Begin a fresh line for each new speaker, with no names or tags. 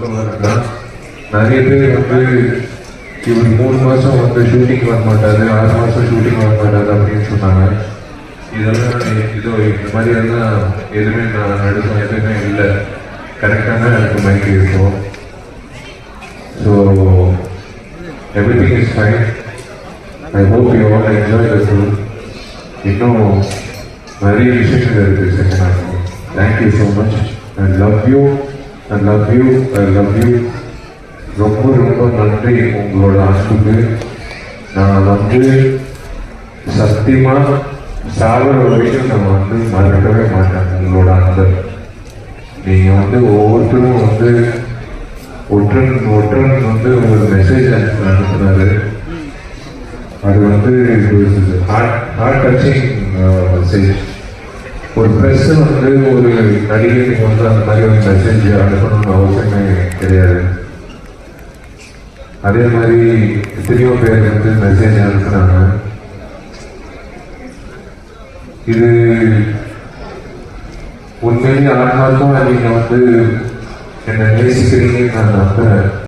சொல்லலாம். நிறைய பேர் வந்து இவர் 3 மாதம் வந்து ஷூட்டிங் வர மாட்டாரு, 6 மாதம் ஷூட்டிங் வர மாட்டாரு அப்படின்னு சொன்னாங்க. இதெல்லாம் இதோ இந்த மாதிரி எல்லாம் எதுவுமே நான் நடுக்கம் எதுவுமே இல்லை. கரெக்டான எனக்கு மைக் இருக்கும். So everything is fine. I hope you all enjoy the film. இன்னும் நிறைய விஷயங்கள் இருக்குது second half. Thank you so much. I love you, I love you, I love you. ரொம்ப ரொம்ப நன்றி உங்களோட அன்புக்கு. நான் வந்து சத்தியமாக சாகிற வரைக்கும் நான் வந்து மறக்கவே மாட்டேன் உங்களோட அன்பை. நீங்கள் வந்து ஒவ்வொருத்தரும் வந்து ஒற்றன் வந்து ஒரு மெசேஜ் அனுப்புனாரு. அது வந்து ஹார்ட் டச்சிங் மெசேஜ். ஒரு ப்ரெஸ் வந்து ஒரு நடிகருக்கு வந்து அந்த மாதிரி ஒரு மெசேஜ் அனுப்பணும்னு அவசியமே கிடையாது. அதே மாதிரி எத்தனையோ பேர் வந்து மெசேஜ் அனுப்புனாங்க. இது உண்மையிலேயே ஆத்மார்த்தமாக நீங்கள் வந்து என்னை நேசிக்கிறீங்கன்னு நான் நம்புறேன்.